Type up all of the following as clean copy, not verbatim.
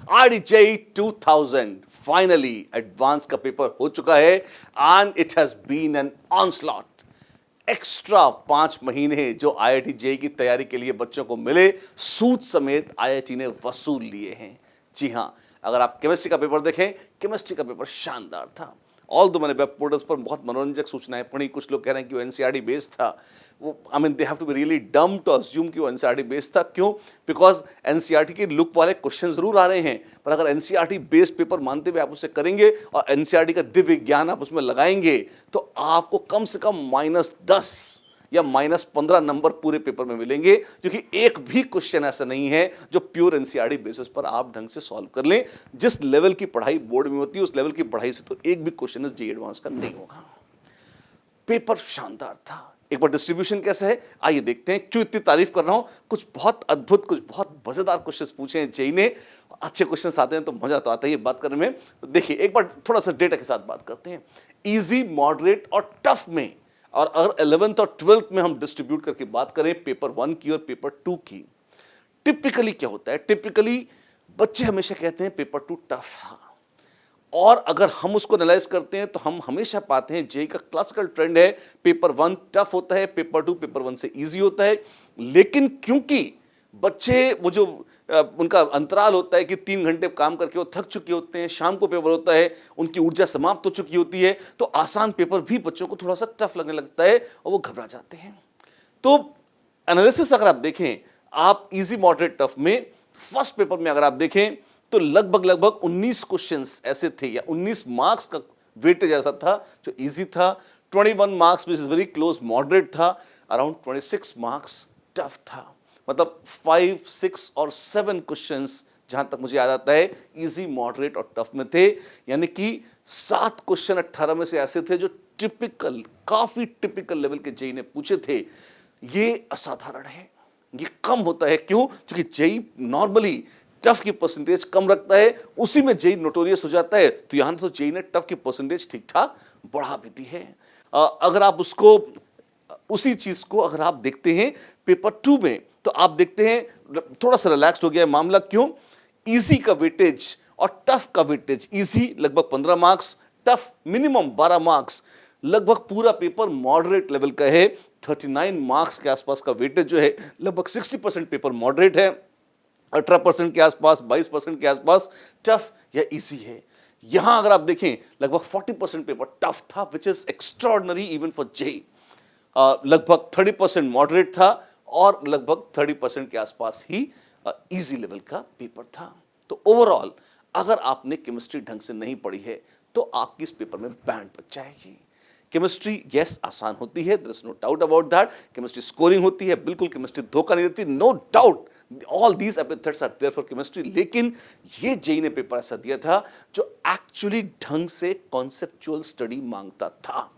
IIT 2000 finally advance का paper हो चुका है and it has been an onslaught. Extra 5 महीने जो IIT जेईई की तैयारी के लिए बच्चों को मिले, सूद समेत IIT ने वसूल लिए हैं। जी हां, अगर आप केमिस्ट्री का पेपर देखें, केमिस्ट्री का पेपर शानदार था। ऑल दो मैंने वेब पोर्टल्स पर बहुत मनोरंजक सूचनाएं पढ़ी। कुछ लोग कह रहे हैं कि वो एनसीईआरटी बेस्ड था। वो I mean they have to be really dumb to assume कि वो एनसीईआरटी बेस्ड था। क्यों? बिकॉज एनसीईआरटी के लुक वाले क्वेश्चन जरूर आ रहे हैं, पर अगर एनसीईआरटी बेस्ड पेपर मानते हुए आप उसे करेंगे और एनसीईआरटी का दिव्य ज्ञान आप उसमें लगाएंगे तो आपको कम से कम -10 या -15 नंबर पूरे पेपर में मिलेंगे, क्योंकि एक भी क्वेश्चन ऐसा नहीं है जो प्योर एनसीईआरटी बेसिस पर आप ढंग से सॉल्व कर लें। जिस लेवल की पढ़ाई बोर्ड में होती है उस लेवल की पढ़ाई से तो एक भी क्वेश्चन जेईई एडवांस का नहीं होगा। पेपर शानदार था। एक बार डिस्ट्रीब्यूशन कैसा है आइए देखते हैं। क्यों इतनी तारीफ कर रहा हूं? कुछ बहुत अद्भुत, कुछ बहुत मजेदार क्वेश्चंस पूछे हैं जेईई ने। अच्छे क्वेश्चंस आते हैं तो मजा तो आता है ये बात करने में। तो देखिए एक बार थोड़ा सा डेटा के साथ बात करते हैं। इजी, मॉडरेट और टफ में, और अगर 11th और 12th में हम डिस्ट्रीब्यूट करके बात करें पेपर 1 की और पेपर 2 की, टिपिकली क्या होता है? टिपिकली बच्चे हमेशा कहते हैं पेपर 2 टफ था, और अगर हम उसको एनालाइज करते हैं तो हम हमेशा पाते हैं जेईई का क्लासिकल ट्रेंड है पेपर 1 टफ होता है, पेपर 2 पेपर 1 से इजी होता है। लेकिन क्योंकि बच्चे वो जो उनका अंतराल होता है कि 3 घंटे काम करके वो थक चुके होते हैं, शाम को पेपर होता है, उनकी ऊर्जा समाप्त हो चुकी होती है, तो आसान पेपर भी बच्चों को थोड़ा सा टफ लगने लगता है और वो घबरा जाते हैं। तो एनालिसिस अगर आप देखें, आप इजी, मॉडरेट, टफ में फर्स्ट पेपर में अगर आप देखें तो लगभग 19 क्वेश्चंस ऐसे थे या 19 मार्क्स का वेटेज ऐसा था जो इजी था, 21 marks which is very close moderate था, अराउंड 26 मार्क्स टफ था। मतलब 5, 6 और 7 क्वेश्चंस जहां तक मुझे याद आता है इजी, मॉडरेट और टफ में थे। यानी कि 7 क्वेश्चन 18 में से ऐसे थे जो टिपिकल, काफी टिपिकल लेवल के जेईई ने पूछे थे। ये असाधारण है, ये कम होता है। क्यों? क्योंकि जेईई नॉर्मली टफ की परसेंटेज कम रखता है, उसी में जेईई नोटोरियस हो जाता है। तो यहां तो जेईई ने टफ की परसेंटेज ठीक ठाक बढ़ा भी दी है। अगर आप उसको, उसी चीज को अगर आप देखते हैं पेपर 2 में, तो आप देखते हैं थोड़ा सा रिलैक्स्ड हो गया है मामला। क्यों? इजी का वेटेज और टफ का वेटेज, इजी लगभग 15 मार्क्स, टफ मिनिमम 12 मार्क्स, लगभग पूरा पेपर मॉडरेट लेवल का है। 39 मार्क्स के आसपास का वेटेज जो है, लगभग 60% पेपर मॉडरेट है, 18% के आसपास, 22% के आसपास टफ या इजी है। यहां अगर आप देखें लगभग 40% पेपर टफ था, which is extraordinary even for JEE. लगभग 30% मॉडरेट था और लगभग 30% के आसपास ही इजी लेवल का पेपर था। तो ओवरऑल अगर आपने केमिस्ट्री ढंग से नहीं पढ़ी है तो आपकी इस पेपर में बैंड बच जाएगी। केमिस्ट्री यस आसान होती है, there is no doubt about that. Chemistry scoring होती है, बिल्कुल केमिस्ट्री धोखा नहीं देती, no doubt. All these epithets are there for chemistry. लेकिन ये जेईई ने पेपर ऐसा दिया था जो एक्चुअली ढंग से कॉन्सेप्चुअल स्टडी मांगता था।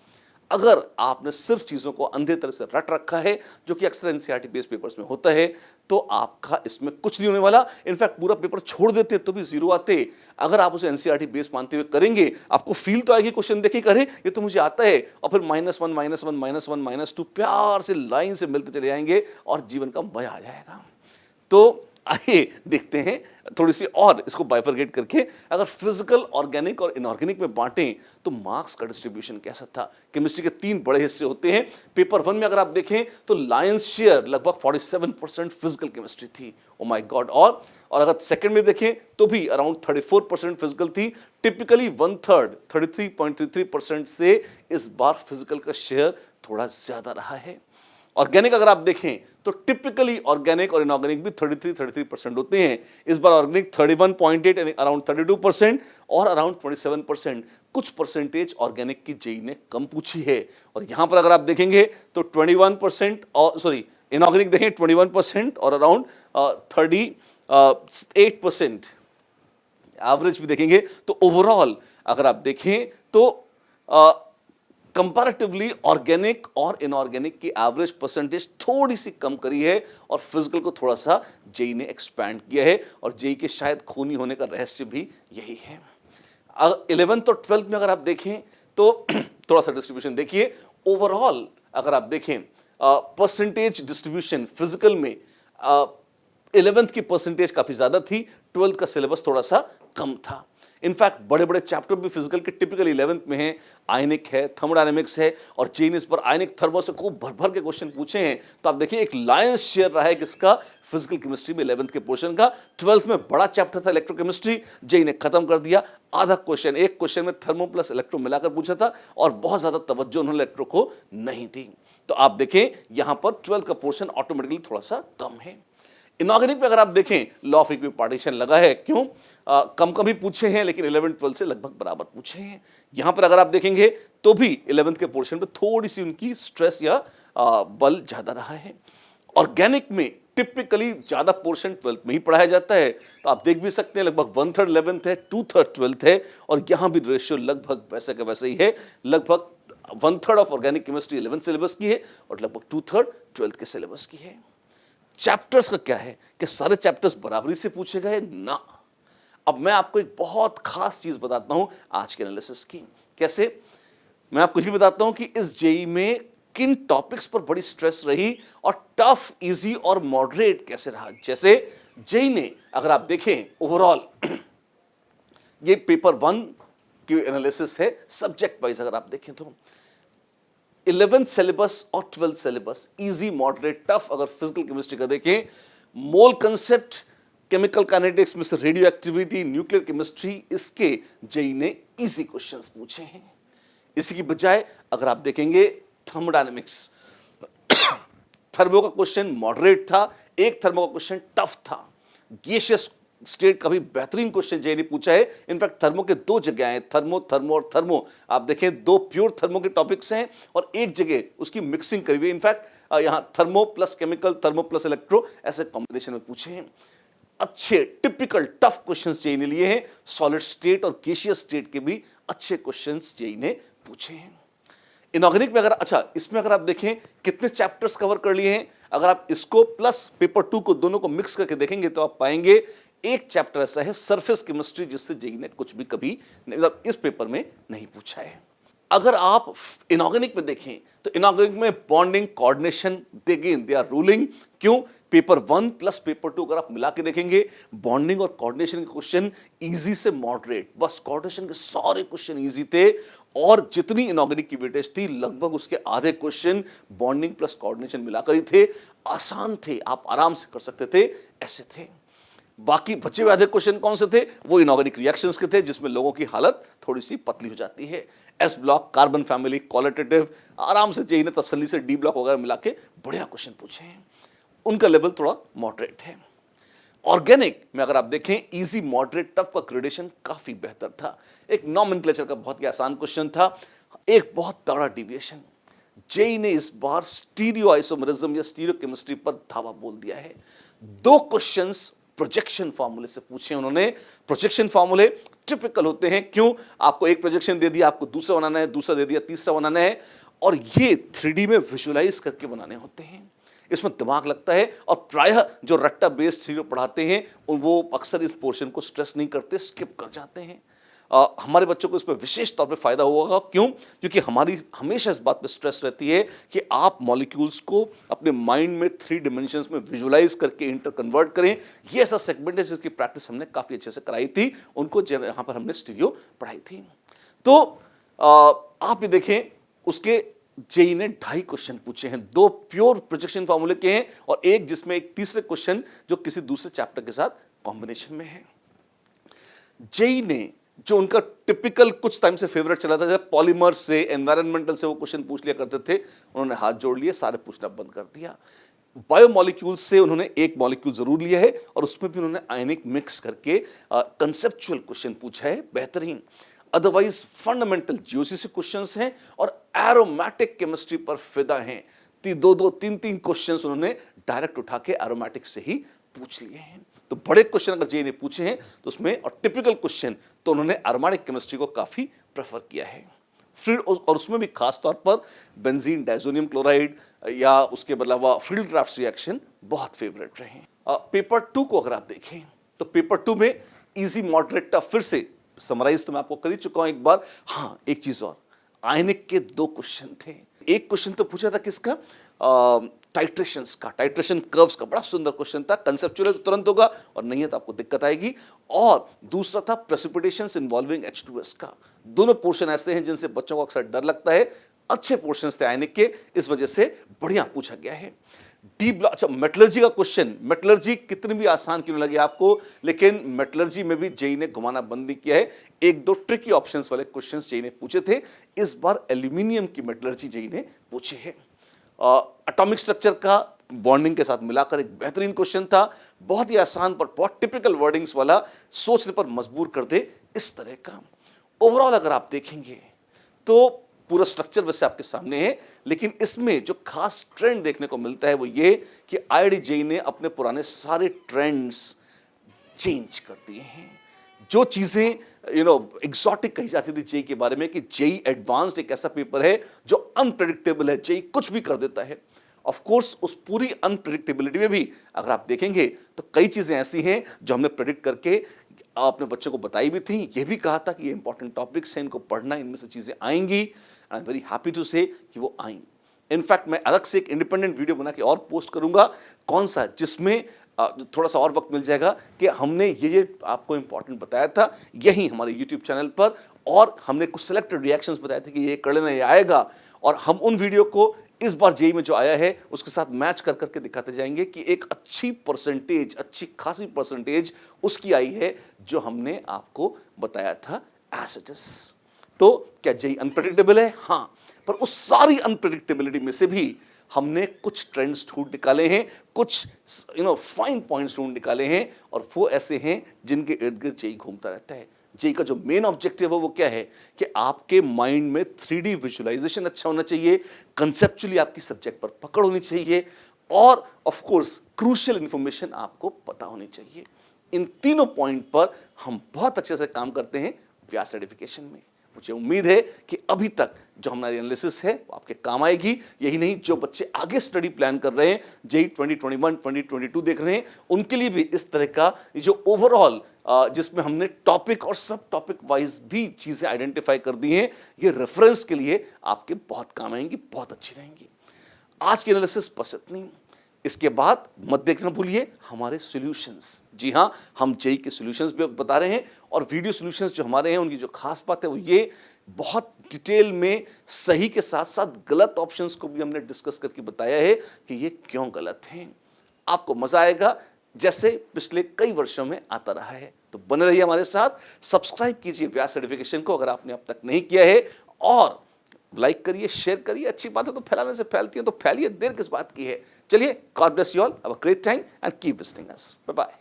अगर आपने सिर्फ चीजों को अंधे तरह से रट रखा है, जो कि अक्सर एनसीईआरटी बेस्ड पेपर्स में होता है, तो आपका इसमें कुछ नहीं होने वाला। इनफैक्ट पूरा पेपर छोड़ देते तो भी 0 आते। अगर आप उसे एनसीईआरटी बेस्ड मानते हुए करेंगे, आपको फील तो आएगी क्वेश्चन देखे करे ये तो मुझे आता है, और फिर -1 -1 -1 -2 प्यार से लाइन से मिलते चले जाएंगे और जीवन का मजा आ जाएगा। तो आइए देखते हैं थोड़ी सी और इसको बाइफरगेट करके। अगर फिजिकल, ऑर्गेनिक और इनऑर्गेनिक में बांटें तो मार्क्स का डिस्ट्रीब्यूशन कैसा था? केमिस्ट्री के 3 बड़े हिस्से होते हैं। पेपर 1 में अगर आप देखें तो लायंस शेयर लगभग 47% फिजिकल केमिस्ट्री थी। Oh my God. और अगर सेकंड में देखें तो भी अराउंड 34% फिजिकल थी। टिपिकली 1/3 33.33% से इस बार फिजिकल का शेयर थोड़ा ज्यादा रहा है। ऑर्गेनिक अगर आप देखें तो टिपिकली ऑर्गेनिक और इनऑर्गेनिक भी 33% होते हैं। इस बार ऑर्गेनिक 31.8 यानी अराउंड 32% और अराउंड 27% कुछ परसेंटेज ऑर्गेनिक की जेईई ने कम पूछी है। और यहां पर अगर आप देखेंगे तो 21% और सॉरी इनऑर्गेनिक देखें 21% और अराउंड 38% एवरेज भी देखेंगे। तो ओवरऑल अगर आप देखें तो कंपैरेटिवली ऑर्गेनिक और इनऑर्गेनिक की एवरेज परसेंटेज थोड़ी सी कम करी है और फिजिकल को थोड़ा सा जेईई ने एक्सपैंड किया है। और जेईई के शायद खूनी होने का रहस्य भी यही है। 11th और 12th में अगर आप देखें तो थोड़ा सा डिस्ट्रीब्यूशन देखिए। ओवरऑल अगर आप देखें परसेंटेज डिस्ट्रीब्यूशन फिजिकल में 11th की परसेंटेज काफी ज्यादा थी, ट्वेल्थ का सिलेबस थोड़ा सा कम था। इनफैक्ट बड़े बड़े चैप्टर भी फिजिकल के टिपिकली 11th में हैं, आयनिक है, थर्मोडायनेमिक्स है, और जेईई ने इस पर आयनिक थर्मो से खूब भर भर के क्वेश्चन पूछे हैं। तो आप देखिए एक लायंस शेयर रहा है किसका, फिजिकल केमिस्ट्री में 11th के पोर्शन का। 12th में बड़ा चैप्टर था इलेक्ट्रोकेमिस्ट्री, जेईई ने खत्म कर दिया। आधा क्वेश्चन, एक क्वेश्चन में थर्मो प्लस इलेक्ट्रो मिलाकर पूछा था, और बहुत ज्यादा तवज्जो उन्होंने इलेक्ट्रो को नहीं दी। तो आप देखें यहां पर 12th का पोर्शन ऑटोमेटिकली थोड़ा सा कम है। इनऑर्गेनिक में अगर आप देखें लॉ ऑफ इक्विपार्टीशन लगा है, क्यों कम कम ही पूछे हैं, लेकिन 11 12 से लगभग बराबर पूछे हैं। यहां पर अगर आप देखेंगे तो भी 11th के पोर्शन पे थोड़ी सी उनकी स्ट्रेस या बल ज्यादा रहा है। ऑर्गेनिक में टिपिकली ज्यादा पोर्शन 12th में ही पढ़ाया जाता है, तो आप देख भी सकते हैं लगभग 1/3 11th है, 2/3 12th है, और यहां भी रेशियो लगभग वैसे का वैसे ही है। लगभग 1/3 of organic chemistry 11th syllabus की है, और लगभग 2/3 12th के सिलेबस की है। चैप्टर्स का क्या है कि सारे चैप्टर्स बराबरी से पूछे गए ना। अब मैं आपको एक बहुत खास चीज बताता हूं आज के एनालिसिस की। कैसे? मैं आपको ये बताता हूं कि इस जेईई में किन टॉपिक्स पर बड़ी स्ट्रेस रही, और टफ, इजी और मॉडरेट कैसे रहा। जैसे जेईई ने अगर आप देखें ओवरऑल ये पेपर 1 की एनालिसिस है सब्जेक्ट वाइज, अगर आप देखें तो 11th सिलेबस और 12th syllabus easy, moderate, tough. अगर फिजिकल केमिस्ट्री का देखें, मोल कंसेप्ट, केमिकल काइनेटिक्स में से रेडियो एक्टिविटी, न्यूक्लियर केमिस्ट्री, इसके जेईई ने इजी क्वेश्चंस पूछे हैं। इसी की बजाय अगर आप देखेंगे थर्मोडायनेमिक्स, थर्मो का क्वेश्चन मॉडरेट था, एक थर्मो का क्वेश्चन टफ था। गैसियस स्टेट का भी बेहतरीन क्वेश्चन जेईई ने पूछा है। इनफैक्ट थर्मो के 2 जगह हैं, थर्मो थर्मो और थर्मो। आप देखें 2 प्योर थर्मो के टॉपिक्स हैं, और एक जगह उसकी मिक्सिंग करी हुई है। इनफैक्ट यहां thermo plus chemical, thermo plus electro, ऐसे कॉम्बिनेशन में पूछे हैं। अच्छे टिपिकल टफ क्वेश्चंस जेईई ने लिए हैं। सॉलिड स्टेट और गैसियस स्टेट के भी अच्छे क्वेश्चंस जेईई ने पूछे हैं। इनऑर्गेनिक में अगर इसमें अगर आप देखें कितने चैप्टर्स कवर कर लिए हैं, अगर आप इसको प्लस पेपर 2 को दोनों को मिक्स करके देखेंगे तो आप पाएंगे एक चैप्टर ऐसा है सरफेस केमिस्ट्री, जिससे जेईई ने कुछ भी कभी मतलब इस पेपर में नहीं पूछा है। अगर आप इनऑर्गेनिक में देखें तो इनऑर्गेनिक में bonding, coordination, they are ruling. क्यों? पेपर 1 प्लस पेपर 2 अगर आप मिला के देखेंगे, बॉन्डिंग और कोऑर्डिनेशन के क्वेश्चन इजी से मॉडरेट, बस कोऑर्डिनेशन के सारे क्वेश्चन इजी थे, और जितनी इनऑर्गेनिक की वेटेज थी लगभग उसके आधे क्वेश्चन बॉन्डिंग प्लस कोऑर्डिनेशन मिलाकर ही थे। आसान थे, आप आराम से कर सकते थे, ऐसे थे। बाकी बचे हुए आधे क्वेश्चन कौन से थे? वो इनऑर्गेनिक रिएक्शंस के थे, जिसमें लोगों की हालत थोड़ी सी पतली हो जाती है। S block, carbon family, qualitative, आराम से जेईई ने तसल्ली से डी ब्लॉक वगैरह मिला के बढ़िया क्वेश्चन पूछे हैं। उनका लेवल थोड़ा मॉडरेट है। ऑर्गेनिक में अगर आप देखें इजी, मॉडरेट, टफ का ग्रेडेशन काफी बेहतर था। एक नॉमेनक्लेचर का बहुत ही आसान क्वेश्चन था, एक बहुत तगड़ा डिविएशन। जेईई ने इस बार स्टीरियो आइसोमेरिज्म या स्टीरियो केमिस्ट्री पर धावा बोल दिया है। 2 क्वेश्चंस प्रोजेक्शन फार्मूले से पूछे उन्होंने। प्रोजेक्शन फार्मूले टिपिकल होते हैं, क्यों? आपको एक प्रोजेक्शन दे दिया, आपको दूसरा बनाना है, दूसरा दे दिया, तीसरा बनाना है, और ये 3D में विजुलाइज करके बनाने होते हैं। इसमें दिमाग लगता है, और प्रायः जो रट्टा बेस्ड थ्योरी पढ़ाते हैं वो अक्सर इस पोर्शन को स्ट्रेस नहीं करते, स्किप कर जाते हैं। हमारे बच्चों को इस पर विशेष तौर पे फायदा होगा। क्यों? क्योंकि हमारी हमेशा इस बात पे स्ट्रेस रहती है कि आप मॉलिक्यूल्स को अपने माइंड में 3 डिमेंशंस में विजुलाइज करके इंटर कन्वर्ट करें। ये ऐसा सेगमेंट है जिसकी प्रैक्टिस हमने काफी अच्छे से कराई थी उनको, जब यहाँ पर हमने स्टीरियो पढ़ाई थी। तो आप ये देखें, उसके जेईई ने 2.5 क्वेश्चन पूछे हैं, 2 प्योर प्रोजेक्शन फार्मूले के हैं, और एक जिसमें एक तीसरे क्वेश्चन जो किसी दूसरे चैप्टर के साथ कॉम्बिनेशन में है। जेईई ने जो उनका टिपिकल कुछ टाइम से फेवरेट चला था, जब पॉलीमर से, एनवायरमेंटल से वो क्वेश्चन पूछ लिया करते थे, उन्होंने हाथ जोड़ लिए, सारे पूछना बंद कर दिया। बायोमॉलिक्यूल से उन्होंने एक मॉलिक्यूल जरूर लिया है, और उसमें भी उन्होंने आयनिक मिक्स करके कंसेप्चुअल क्वेश्चन पूछा है, बेहतरीन। अदरवाइज फंडामेंटल जियोसी से क्वेश्चंस हैं, और एरोमेटिक केमिस्ट्री पर फिदा हैं। 2-3 क्वेश्चंस उन्होंने डायरेक्ट उठा के एरोमेटिक से ही पूछ लिए हैं। तो बड़े क्वेश्चन अगर जेईई ने पूछे हैं तो उसमें, और टिपिकल क्वेश्चन तो उन्होंने एरोमेटिक केमिस्ट्री को काफी प्रेफर किया है। फिर और उसमें भी खास तौर पर बेंजीन डाइजोनियम क्लोराइड या उसके अलावा फील्ड ड्राफ्ट रिएक्शन बहुत फेवरेट रहे। पेपर 2 को अगर आप देखें तो पेपर 2 में इजी, मॉडरेट, टफ, फिर से समराइज तो मैं आपको कर ही चुका हूं एक बार। हाँ, एक चीज और, आयनिक के 2 क्वेश्चन थे। एक क्वेश्चन तो पूछा था किसका, टाइट्रेशंस का, टाइट्रेशन कर्व्स का, बड़ा सुंदर क्वेश्चन था। कंसेप्चुअल तो तुरंत होगा और नहीं है तो आपको दिक्कत आएगी। और दूसरा था प्रेसिपिटेशंस इन्वॉल्विंग H2S का। दोनों पोर्शन ऐसे हैं जिनसे बच्चों को अक्सर डर लगता है। अच्छे पोर्शंस थे आयनिक के, इस वजह से बढ़िया पूछा गया है। डी ब्लॉक, अच्छा मेटलर्जी का क्वेश्चन, मेटलर्जी कितनी भी आसान क्यों लगे आपको, लेकिन मेटलर्जी में भी जेई ने घुमाना बंद नहीं किया है। एक दो ट्रिकी ऑप्शंस वाले क्वेश्चंस जेई ने पूछे थे, इस बार एल्यूमिनियम की मेटलर्जी जेई ने पूछे हैं। एटॉमिक स्ट्रक्चर का बॉन्डिंग के साथ मिलाकर एक बेहतरीन क्वेश्चन था, बहुत ही आसान पर बहुत टिपिकल वर्डिंग्स वाला, सोचने पर मजबूर कर दे इस तरह का। ओवरऑल अगर आप देखेंगे तो पूरा स्ट्रक्चर वैसे आपके सामने है, लेकिन इसमें जो खास ट्रेंड देखने को मिलता है वो ये कि आईआईटी जेई ने अपने पुराने सारे ट्रेंड्स चेंज कर दिए हैं। जो चीजें एग्जॉटिक कही जाती थी जेई के बारे में कि जेई एडवांस्ड एक ऐसा पेपर है जो अनप्रेडिक्टेबल है, जेई कुछ भी कर देता है। ऑफ कोर्स उस पूरी अनप्रेडिक्टेबिलिटी में भी अगर आप देखेंगे तो कई चीजें ऐसी हैं जो हमने प्रेडिक्ट करके अपने बच्चों को बताई भी थी, ये भी कहा था कि ये इंपॉर्टेंट टॉपिक्स हैं, इनको पढ़ना, इनमें से चीजें आएंगी। I am very happy to say कि वो आई। इनफैक्ट मैं अलग से एक इंडिपेंडेंट वीडियो बना के और पोस्ट करूंगा, कौन सा, जिसमें थोड़ा सा और वक्त मिल जाएगा कि हमने ये आपको इंपॉर्टेंट बताया था यही हमारे यूट्यूब चैनल पर, और हमने कुछ सिलेक्टेड रिएक्शंस बताए थे कि ये कर लेना, ये आएगा। और हम उन वीडियो को इस बार जेई में जो आया है उसके साथ मैच कर करके दिखाते जाएंगे कि एक अच्छी परसेंटेज, अच्छी खासी परसेंटेज उसकी आई है जो हमने आपको बताया था एज इट इज। तो क्या जेई अनप्रेडिक्टेबल है? हाँ, पर उस सारी अनप्रेडिक्टेबिलिटी में से भी हमने कुछ ट्रेंड्स ढूंढ निकाले हैं, कुछ फाइन पॉइंट्स ढूंढ निकाले हैं, और वो ऐसे हैं जिनके इर्द गिर्द जेई घूमता रहता है। जेई का जो मेन ऑब्जेक्टिव है वो क्या है कि आपके माइंड में 3D विजुअलाइजेशन अच्छा होना चाहिए, कंसेप्चुअली आपकी सब्जेक्ट पर पकड़ होनी चाहिए, और ऑफ कोर्स क्रूशियल इंफॉर्मेशन आपको पता होनी चाहिए। इन तीनों पॉइंट पर हम बहुत अच्छे से काम करते हैं व्यास सर्टिफिकेशन में। मुझे उम्मीद है कि अभी तक जो हमारी एनालिसिस है वो आपके काम आएगी। यही नहीं, जो बच्चे आगे स्टडी प्लान कर रहे हैं, जेई 2021 2022 देख रहे हैं, उनके लिए भी इस तरह का जो ओवरऑल जिसमें हमने टॉपिक और सब टॉपिक वाइज भी चीजें आइडेंटिफाई कर दी हैं, ये रेफरेंस के लिए आपके बहुत काम आएंगी, बहुत अच्छी रहेंगी। आज की एनालिसिस बस इतनी। इसके बाद मत देखना भूलिए हमारे सॉल्यूशंस। जी हाँ, हम जेई के सॉल्यूशंस भी बता रहे हैं, और वीडियो सॉल्यूशंस जो हमारे हैं उनकी जो खास बात है वो ये बहुत डिटेल में सही के साथ साथ गलत ऑप्शंस को भी हमने डिस्कस करके बताया है कि ये क्यों गलत हैं। आपको मजा आएगा, जैसे पिछले कई वर्षों में आता रहा है। तो बने रहिए हमारे साथ, सब्सक्राइब कीजिए व्यास सर्टिफिकेशन को अगर आपने अब तक नहीं किया है, और लाइक करिए, शेयर करिए। अच्छी बात है तो फैलाने से फैलती है, तो फैलिए, देर किस बात की है। चलिए, God bless you all, have a great time and keep visiting us. Bye bye.